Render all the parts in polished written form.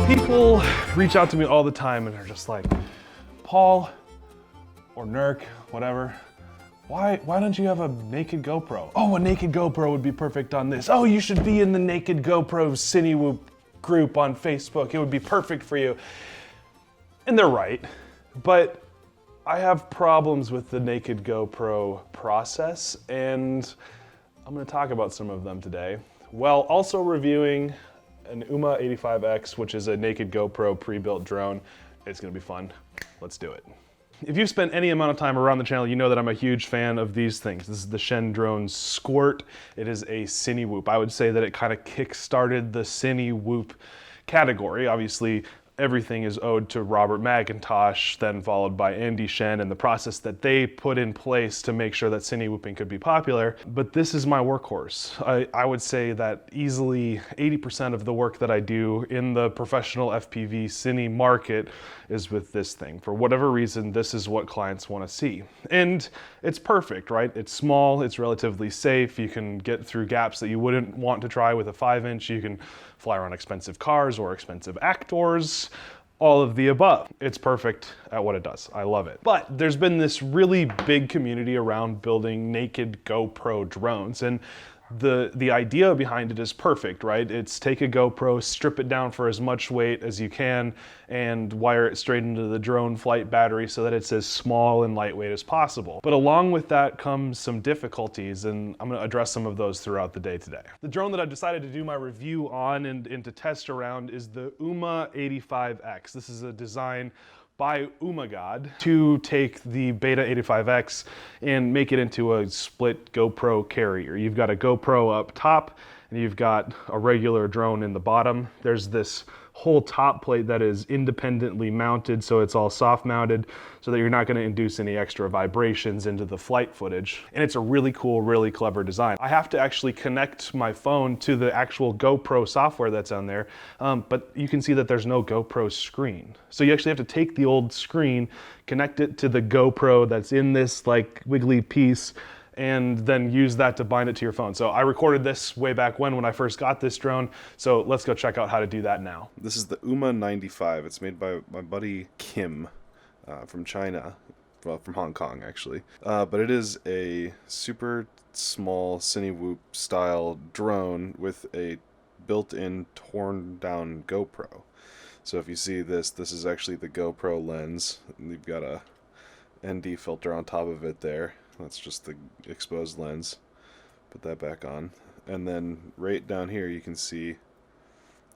People reach out to me all the time and are just like, Paul or Nurk, whatever, why don't you have a naked GoPro? Oh, a naked GoPro would be perfect on this. Oh, you should be in the naked GoPro Cinewhoop group on Facebook. It would be perfect for you. And they're right, but I have problems with the naked GoPro process, and I'm gonna talk about some of them today, while also reviewing an Umma85X, which is a naked GoPro pre-built drone. It's gonna be fun. Let's do it. If you've spent any amount of time around the channel, you know that I'm a huge fan of these things. This is the Shen Drone Squirt. It is a Cinewhoop. I would say that it kind of kick-started the Cinewhoop category. Obviously, everything is owed to Robert McIntosh, then followed by Andy Shen, and the process that they put in place to make sure that Cinewhooping could be popular. But this is my workhorse. I would say that easily 80% of the work that I do in the professional FPV Cine market is with this thing. For whatever reason, this is what clients want to see. And it's perfect, right? It's small, it's relatively safe. You can get through gaps that you wouldn't want to try with a 5-inch. You can fly around expensive cars or expensive actors, all of the above. It's perfect at what it does. I love it. But there's been this really big community around building naked GoPro drones, and the idea behind it is perfect, right? It's take a GoPro, strip it down for as much weight as you can, and wire it straight into the drone flight battery so that it's as small and lightweight as possible. But along with that comes some difficulties, and I'm gonna address some of those throughout the day today. The drone that I've decided to do my review on and to test around is the Umma85X. This is a design by Ummagod to take the Beta 85X and make it into a split GoPro carrier. You've got a GoPro up top and you've got a regular drone in the bottom. There's this whole top plate that is independently mounted, so it's all soft mounted so that you're not going to induce any extra vibrations into the flight footage. And it's a really cool, really clever design. I have to actually connect my phone to the actual GoPro software that's on there, but you can see that there's no GoPro screen. So you actually have to take the old screen, connect it to the GoPro that's in this like wiggly piece, and then use that to bind it to your phone. So I recorded this way back when I first got this drone, so let's go check out how to do that now. This is the Umma85. It's made by my buddy Kim from China, well, from Hong Kong actually. But it is a super small Cinewhoop style drone with a built-in torn down GoPro. So if you see this, this is actually the GoPro lens. You've got a ND filter on top of it there. That's just the exposed lens. Put that back on. And then right down here you can see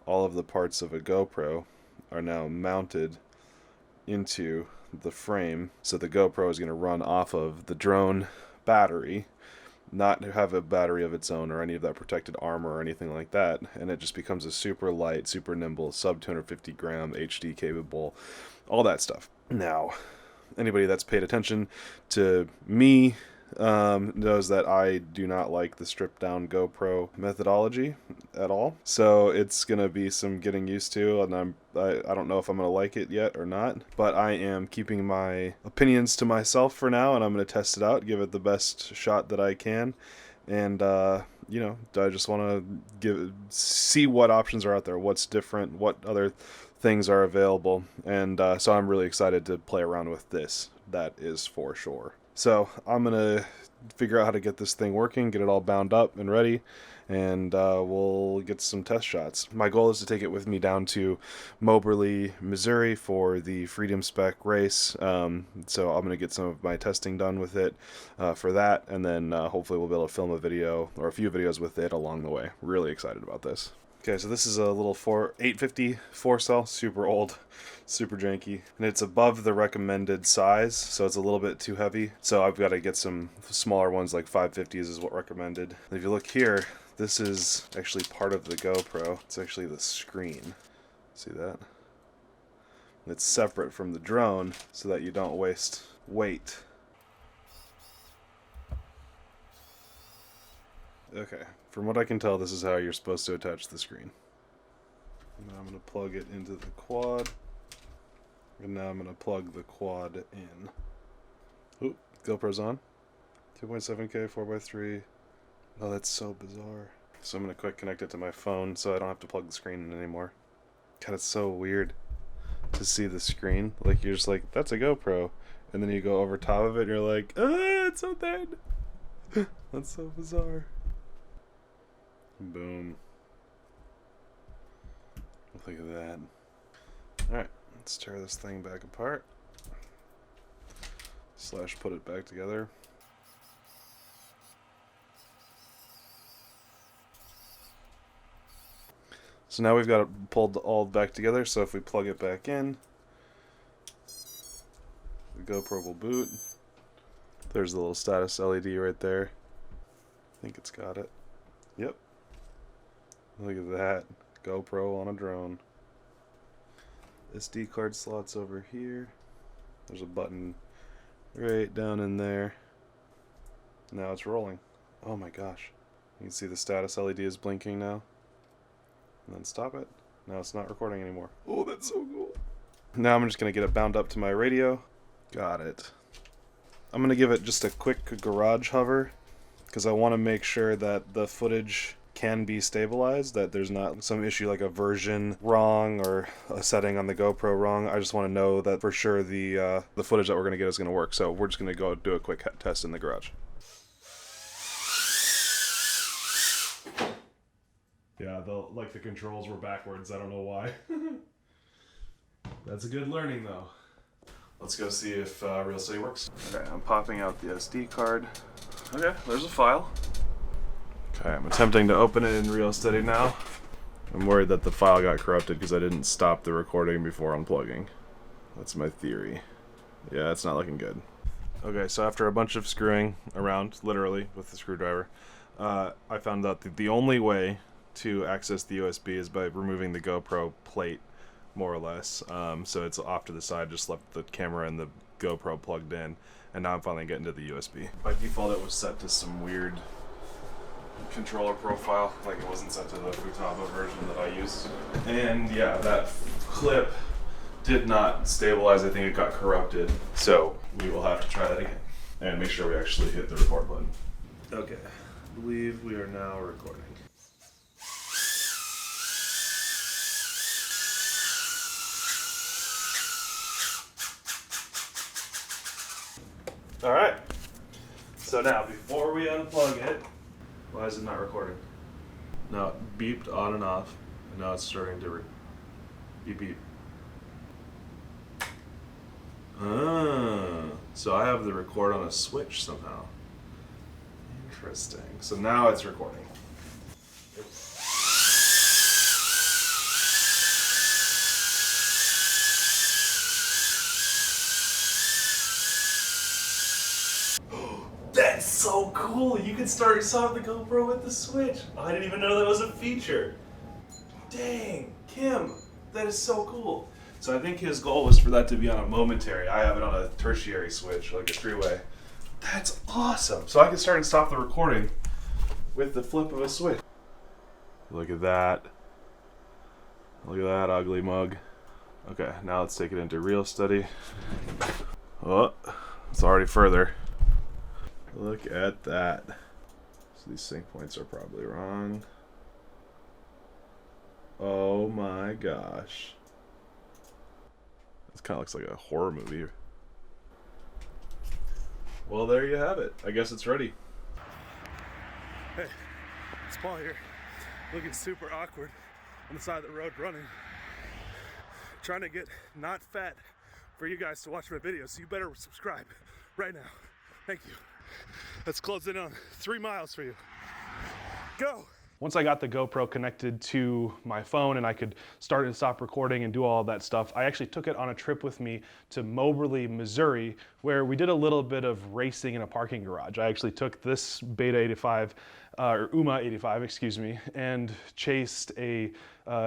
all of the parts of a GoPro are now mounted into the frame. So the GoPro is going to run off of the drone battery, not have a battery of its own or any of that protected armor or anything like that. And it just becomes a super light, super nimble, sub 250 gram HD capable, all that stuff. Now, anybody that's paid attention to me knows that I do not like the stripped down GoPro methodology at all. So it's gonna be some getting used to, and I don't know if I'm gonna like it yet or not, but I am keeping my opinions to myself for now, and I'm gonna test it out, give it the best shot that I can, and you know, I just want to see what options are out there, what's different, what other things are available, and so I'm really excited to play around with this. That is for sure. So I'm gonna figure out how to get this thing working, get it all bound up and ready, and we'll get some test shots. My goal is to take it with me down to Moberly, Missouri for the Freedom Spec race. So I'm gonna get some of my testing done with it for that, and then hopefully we'll be able to film a video or a few videos with it along the way. Really excited about this. Okay, so this is a little 850 4-cell, super old, super janky, and it's above the recommended size, so it's a little bit too heavy. So I've got to get some smaller ones, like 550s is what recommended. And if you look here, this is actually part of the GoPro. It's actually the screen. See that? And it's separate from the drone so that you don't waste weight. Okay, from what I can tell, this is how you're supposed to attach the screen. Now I'm going to plug it into the quad. And now I'm going to plug the quad in. Oop, GoPro's on. 2.7K, 4x3. Oh, that's so bizarre. So I'm going to quick connect it to my phone so I don't have to plug the screen in anymore. God, it's so weird to see the screen. Like, you're just like, that's a GoPro. And then you go over top of it and you're like, ah, it's so thin. That's so bizarre. Boom. Look at that. Alright, let's tear this thing back apart. / put it back together. So now we've got it pulled all back together, so if we plug it back in, the GoPro will boot. There's the little status LED right there. I think it's got it. Yep. Look at that. GoPro on a drone. SD card slots over here. There's a button right down in there. Now it's rolling. Oh my gosh. You can see the status LED is blinking now. And then stop it. Now it's not recording anymore. Oh, that's so cool. Now I'm just going to get it bound up to my radio. Got it. I'm going to give it just a quick garage hover because I want to make sure that the footage can be stabilized, that there's not some issue like a version wrong or a setting on the GoPro wrong. I just want to know that for sure the footage that we're going to get is going to work. So we're just going to go do a quick test in the garage. Yeah, the controls were backwards. I don't know why. That's a good learning though. Let's go see if Real Steady works. Okay, I'm popping out the SD card. Okay, there's a file. Okay, I'm attempting to open it in Real Steady now. I'm worried that the file got corrupted because I didn't stop the recording before unplugging. That's my theory. Yeah, it's not looking good. Okay, so after a bunch of screwing around, literally, with the screwdriver, I found out that the only way to access the USB is by removing the GoPro plate, more or less. So it's off to the side, just left the camera and the GoPro plugged in, and now I'm finally getting to the USB. By default, it was set to some weird controller profile, like it wasn't set to the Futaba version that I used. And yeah, that clip did not stabilize. I think it got corrupted. So we will have to try that again and make sure we actually hit the record button. Okay, I believe we are now recording. All right, so now before we unplug it, why is it not recording? Now it beeped on and off, and now it's starting to beep beep. So I have the record on a switch somehow. Interesting. So now it's recording. That's so cool! You can start the GoPro with the switch. I didn't even know that was a feature. Dang, Kim, that is so cool. So I think his goal was for that to be on a momentary. I have it on a tertiary switch, like a three-way. That's awesome. So I can start and stop the recording with the flip of a switch. Look at that. Look at that ugly mug. Okay, now let's take it into Real Steady. Oh, it's already further. Look at that. So these sync points are probably wrong. Oh my gosh. This kind of looks like a horror movie. Well, there you have it. I guess it's ready. Hey, it's Paul here. Looking super awkward on the side of the road running. Trying to get not fat for you guys to watch my videos, so you better subscribe right now. Thank you. Let's close in on 3 miles for you. Go! Once I got the GoPro connected to my phone and I could start and stop recording and do all of that stuff, I actually took it on a trip with me to Moberly, Missouri, where we did a little bit of racing in a parking garage. I actually took this Beta 85, or Umma85, excuse me, and chased a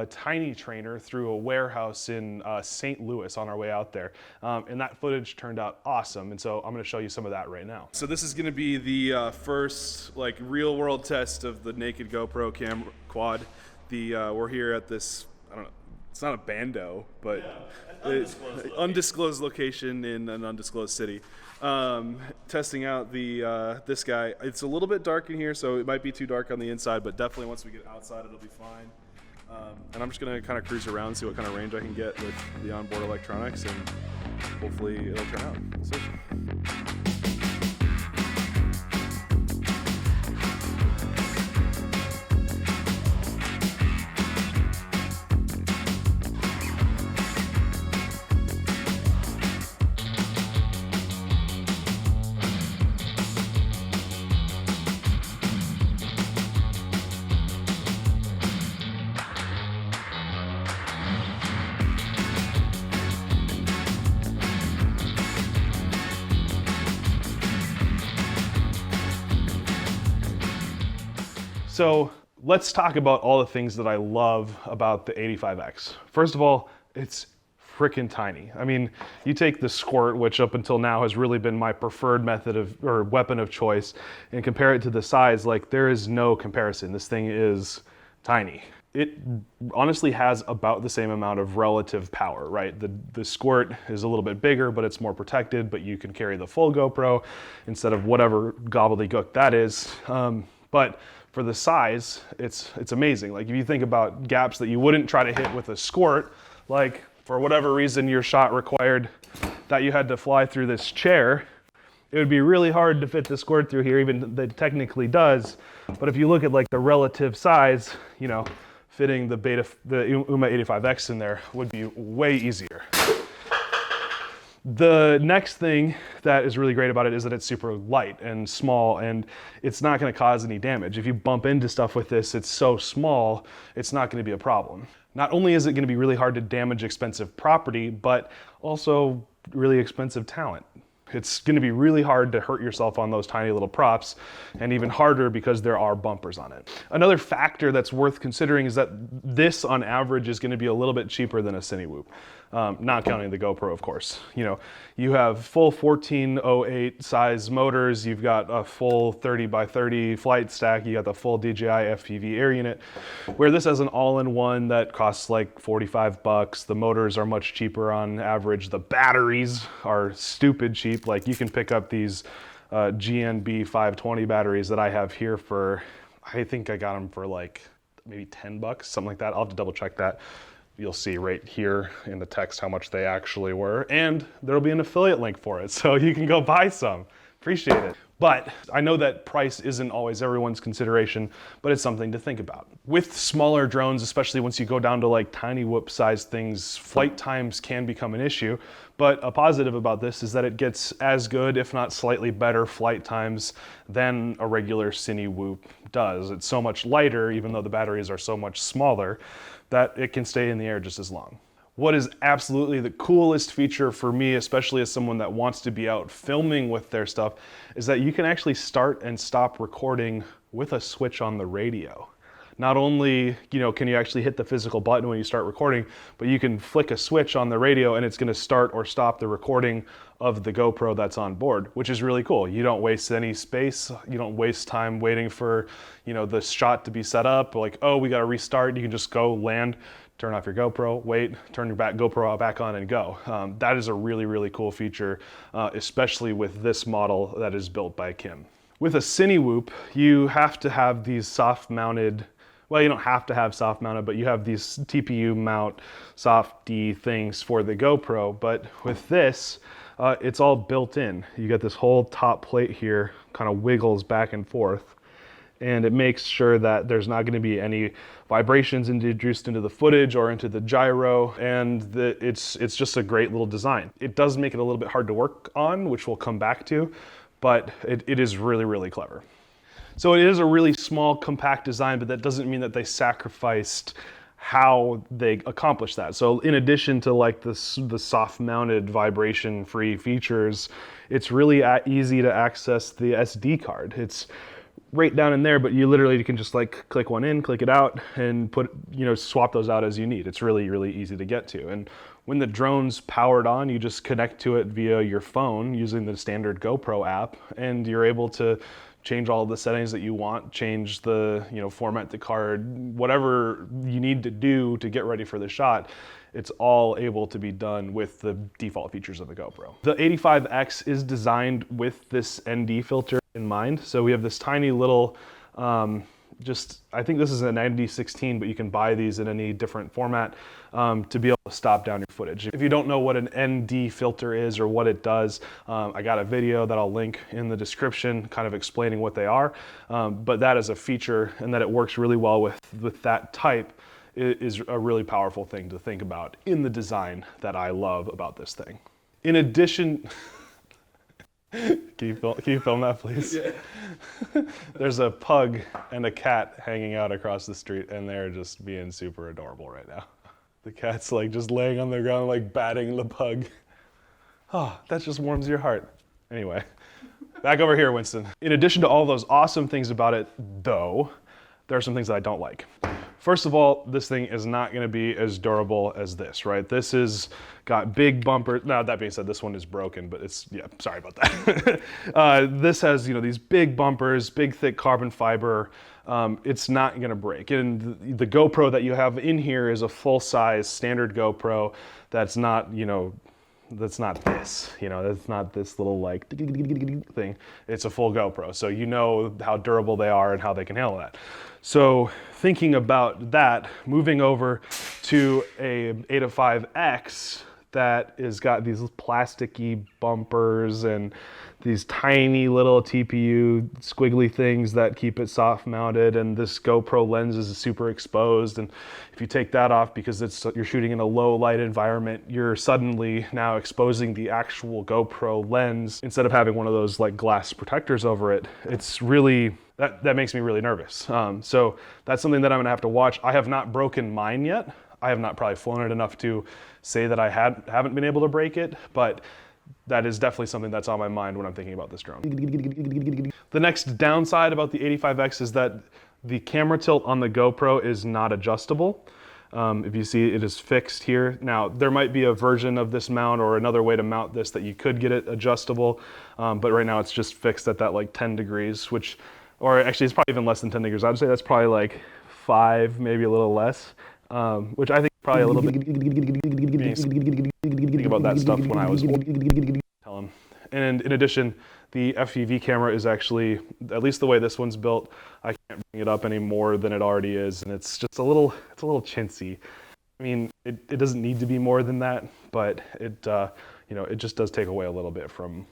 tiny trainer through a warehouse in St. Louis on our way out there. And that footage turned out awesome. And so I'm gonna show you some of that right now. So this is gonna be the first like real world test of the naked GoPro camera quad. We're here at this, I don't know, it's not a bando, but undisclosed location in an undisclosed city. Testing out this guy. It's a little bit dark in here, so it might be too dark on the inside, but definitely once we get outside, it'll be fine. And I'm just gonna kind of cruise around, see what kind of range I can get with the onboard electronics, and hopefully it'll turn out. We'll see. So let's talk about all the things that I love about the 85X. First of all, it's freaking tiny. I mean, you take the Squirt, which up until now has really been my preferred method of, or weapon of choice, and compare it to the size, like there is no comparison. This thing is tiny. It honestly has about the same amount of relative power, right? The Squirt is a little bit bigger, but it's more protected, but you can carry the full GoPro instead of whatever gobbledygook that is. But for the size, it's amazing. Like if you think about gaps that you wouldn't try to hit with a Squirt, like for whatever reason your shot required that you had to fly through this chair, it would be really hard to fit the Squirt through here, even though it technically does. But if you look at like the relative size, you know, fitting the Umma85X in there would be way easier. The next thing that is really great about it is that it's super light and small, and it's not going to cause any damage. If you bump into stuff with this, it's so small, it's not going to be a problem. Not only is it going to be really hard to damage expensive property, but also really expensive talent. It's going to be really hard to hurt yourself on those tiny little props, and even harder because there are bumpers on it. Another factor that's worth considering is that this on average is going to be a little bit cheaper than a Cinewhoop. Not counting the GoPro, of course. You know, you have full 1408 size motors, you've got a full 30x30 flight stack, you got the full DJI FPV air unit, where this has an all-in-one that costs like 45 bucks. The motors are much cheaper on average. The batteries are stupid cheap. Like you can pick up these GNB 520 batteries that I have here for, I think I got them for like maybe 10 bucks, something like that. I'll have to double check that. You'll see right here in the text how much they actually were, and there'll be an affiliate link for it, so you can go buy some. Appreciate it. But I know that price isn't always everyone's consideration, but it's something to think about. With smaller drones, especially once you go down to like tiny whoop size things, flight times can become an issue. But a positive about this is that it gets as good, if not slightly better flight times than a regular Cinewhoop does. It's so much lighter, even though the batteries are so much smaller, that it can stay in the air just as long. What is absolutely the coolest feature for me, especially as someone that wants to be out filming with their stuff, is that you can actually start and stop recording with a switch on the radio. Not only, you know, can you actually hit the physical button when you start recording, but you can flick a switch on the radio and it's going to start or stop the recording of the GoPro that's on board, which is really cool. You don't waste any space. You don't waste time waiting for, you know, the shot to be set up. Like, oh, we got to restart. You can just go land, turn off your GoPro, wait, turn your GoPro back on and go. That is a really, really cool feature, especially with this model that is built by Kim. With a Cinewhoop, you have to have these soft-mounted, well, you don't have to have soft-mounted, but you have these TPU mount softy things for the GoPro. But with this, it's all built in. You get this whole top plate here, kind of wiggles back and forth, and it makes sure that there's not going to be any vibrations introduced into the footage or into the gyro, and it's just a great little design. It does make it a little bit hard to work on, which we'll come back to, but it is really, really clever. So it is a really small, compact design, but that doesn't mean that they sacrificed how they accomplish that. So in addition to like the soft mounted vibration free features, it's really easy to access the SD card. It's right down in there, but you literally can just like click one in, click it out, and put, swap those out as you need. It's really, really easy to get to. And when the drone's powered on, you just connect to it via your phone using the standard GoPro app, and you're able to change all the settings that you want, change the, format the card, whatever you need to do to get ready for the shot. It's all able to be done with the default features of the GoPro. The 85X is designed with this ND filter in mind. So we have this tiny little, I think this is an ND16, but you can buy these in any different format to be able to stop down your footage. If you don't know what an ND filter is or what it does, I got a video that I'll link in the description kind of explaining what they are. But that is a feature, and that it works really well with that type is a really powerful thing to think about in the design that I love about this thing. In addition, can you film that, please? Yeah. There's a pug and a cat hanging out across the street, and they're just being super adorable right now. The cat's like just laying on the ground, like batting the pug. Oh, that just warms your heart. Anyway, back over here, Winston. In addition to all those awesome things about it, though, there are some things that I don't like. First of all, this thing is not going to be as durable as this, right? This is got big bumpers. Now, that being said, this one is broken, but sorry about that. This has, these big bumpers, big thick carbon fiber. It's not going to break. And the GoPro that you have in here is a full-size standard GoPro that's not, that's not this, that's not this little like thing. It's a full GoPro. So you know how durable they are and how they can handle that. So thinking about that, moving over to a 85X that is got these plasticky bumpers and these tiny little TPU squiggly things that keep it soft mounted, and this GoPro lens is super exposed, and if you take that off because you're shooting in a low light environment, you're suddenly now exposing the actual GoPro lens instead of having one of those like glass protectors over it. It's really, that makes me really nervous. So that's something that I'm gonna have to watch. I have not broken mine yet. I have not probably flown it enough to say that I haven't been able to break it, but that is definitely something that's on my mind when I'm thinking about this drone. The next downside about the 85X is that the camera tilt on the GoPro is not adjustable. If you see, it is fixed here. Now, there might be a version of this mount or another way to mount this that you could get it adjustable, but right now it's just fixed at that like 10 degrees, or actually it's probably even less than 10 degrees. I'd say that's probably like 5, maybe a little less, which I think probably a little bit. Think about that stuff when I was tell him. And in addition, the FPV camera is actually, at least the way this one's built, I can't bring it up any more than it already is, and it's just a little chintzy. I mean, it doesn't need to be more than that, but it just does take away a little bit from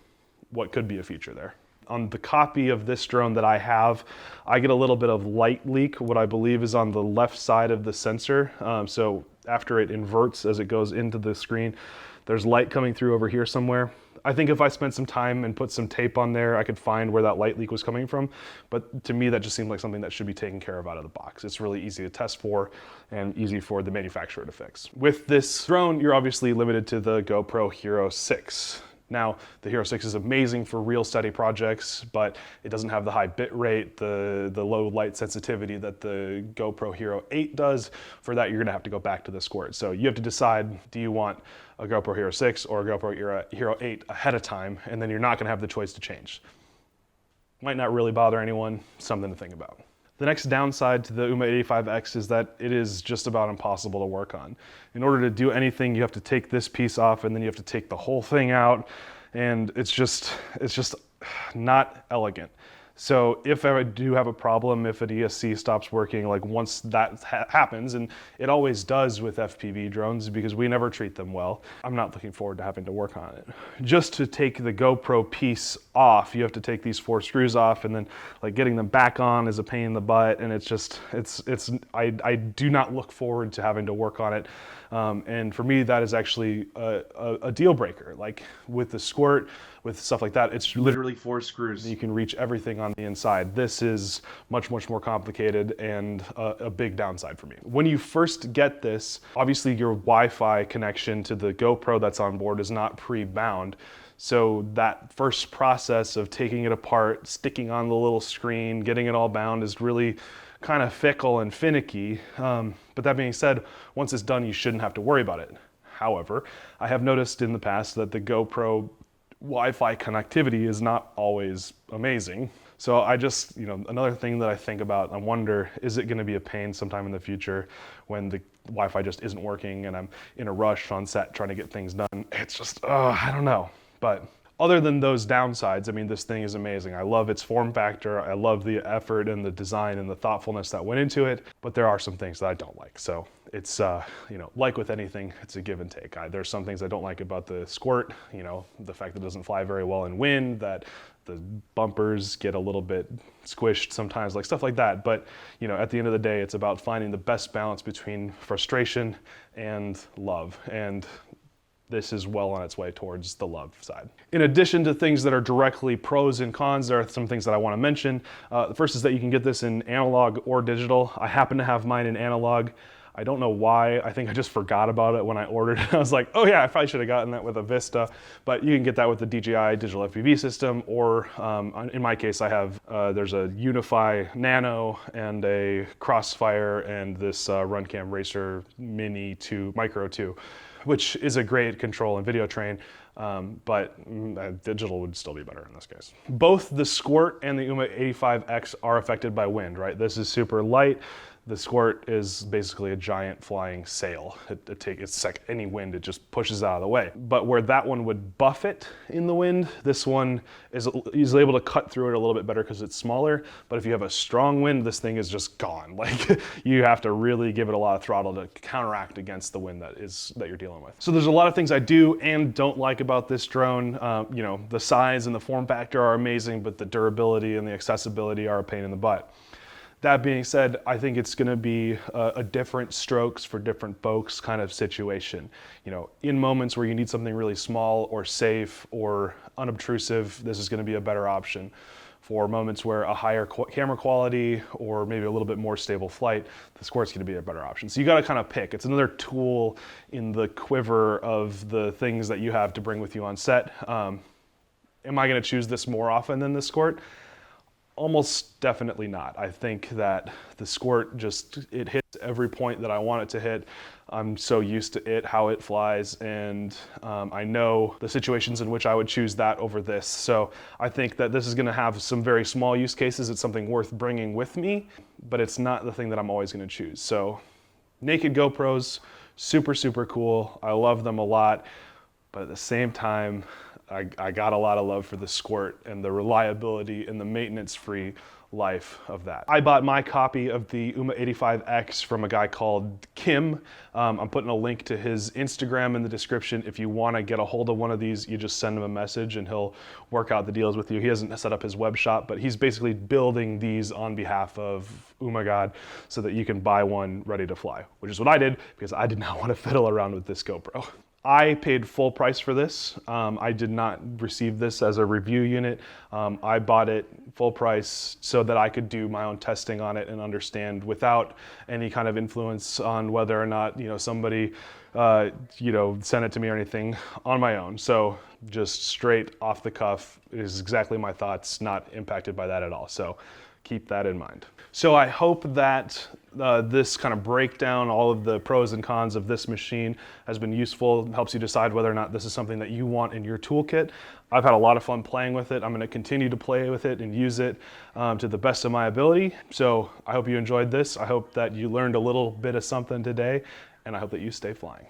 what could be a feature there. On the copy of this drone that I have, I get a little bit of light leak, what I believe is on the left side of the sensor. So after it inverts as it goes into the screen, there's light coming through over here somewhere. I think if I spent some time and put some tape on there, I could find where that light leak was coming from. But to me, that just seemed like something that should be taken care of out of the box. It's really easy to test for and easy for the manufacturer to fix. With this drone, you're obviously limited to the GoPro Hero 6. Now, the Hero 6 is amazing for real steady projects, but it doesn't have the high bit rate, the low light sensitivity that the GoPro Hero 8 does. For that, you're gonna have to go back to the Squirt. So you have to decide, do you want a GoPro Hero 6 or a GoPro Hero 8 ahead of time, and then you're not gonna have the choice to change. Might not really bother anyone, something to think about. The next downside to the Umma85X is that it is just about impossible to work on. In order to do anything, you have to take this piece off and then you have to take the whole thing out, and it's just not elegant. So if I do have a problem, if an ESC stops working, like once that happens, and it always does with FPV drones because we never treat them well, I'm not looking forward to having to work on it. Just to take the GoPro piece off, you have to take these 4 screws off, and then like getting them back on is a pain in the butt, and I do not look forward to having to work on it. And for me, that is actually a deal breaker. Like with the Squirt, with stuff like that, it's literally 4 screws. You can reach everything on the inside. This is much, much more complicated and a big downside for me. When you first get this, obviously your Wi-Fi connection to the GoPro that's on board is not pre-bound. So that first process of taking it apart, sticking on the little screen, getting it all bound is really kind of fickle and finicky. But that being said, once it's done, you shouldn't have to worry about it. However, I have noticed in the past that the GoPro Wi-Fi connectivity is not always amazing. So I just, another thing that I think about, I wonder, is it going to be a pain sometime in the future when the Wi-Fi just isn't working and I'm in a rush on set trying to get things done? It's just, I don't know. But other than those downsides, I mean, this thing is amazing. I love its form factor. I love the effort and the design and the thoughtfulness that went into it. But there are some things that I don't like. So it's, like with anything, it's a give and take. There's some things I don't like about the Squirt, the fact that it doesn't fly very well in wind, that the bumpers get a little bit squished sometimes, like stuff like that. But, at the end of the day, it's about finding the best balance between frustration and love. And this is well on its way towards the love side. In addition to things that are directly pros and cons, there are some things that I want to mention. The first is that you can get this in analog or digital. I happen to have mine in analog. I don't know why. I think I just forgot about it when I ordered it. I was like, oh yeah, I probably should have gotten that with a Vista. But you can get that with the DJI digital FPV system, or in my case, I have, there's a Unify Nano and a Crossfire and this Runcam Racer Mini 2, Micro 2, which is a great control and video train, but digital would still be better in this case. Both the Squirt and the Umma85X are affected by wind, right? This is super light. The Squirt is basically a giant flying sail. It's like any wind, it just pushes out of the way. But where that one would buffet in the wind, this one is able to cut through it a little bit better because it's smaller. But if you have a strong wind, this thing is just gone. Like, you have to really give it a lot of throttle to counteract against the wind that you're dealing with. So there's a lot of things I do and don't like about this drone. The size and the form factor are amazing, but the durability and the accessibility are a pain in the butt. That being said, I think it's going to be a different strokes for different folks kind of situation. In moments where you need something really small or safe or unobtrusive, this is going to be a better option. For moments where a higher camera quality or maybe a little bit more stable flight, the Squirt's going to be a better option. So you got to kind of pick. It's another tool in the quiver of the things that you have to bring with you on set. Am I going to choose this more often than the Squirt? Almost definitely not. I think that the Squirt it hits every point that I want it to hit. I'm so used to it, how it flies, and I know the situations in which I would choose that over this. So I think that this is gonna have some very small use cases. It's something worth bringing with me, but it's not the thing that I'm always gonna choose. So naked GoPros, super, super cool. I love them a lot, but at the same time, I got a lot of love for the Squirt and the reliability and the maintenance-free life of that. I bought my copy of the Umma85X from a guy called Kim. I'm putting a link to his Instagram in the description. If you want to get a hold of one of these, you just send him a message and he'll work out the deals with you. He hasn't set up his web shop, but he's basically building these on behalf of Ummagod so that you can buy one ready to fly, which is what I did because I did not want to fiddle around with this GoPro. I paid full price for this. I did not receive this as a review unit. I bought it full price so that I could do my own testing on it and understand without any kind of influence on whether or not somebody sent it to me or anything on my own. So just straight off the cuff is exactly my thoughts, not impacted by that at all. So keep that in mind. So I hope that this kind of breakdown, all of the pros and cons of this machine has been useful, helps you decide whether or not this is something that you want in your toolkit. I've had a lot of fun playing with it. I'm going to continue to play with it and use it to the best of my ability. So I hope you enjoyed this. I hope that you learned a little bit of something today, and I hope that you stay flying.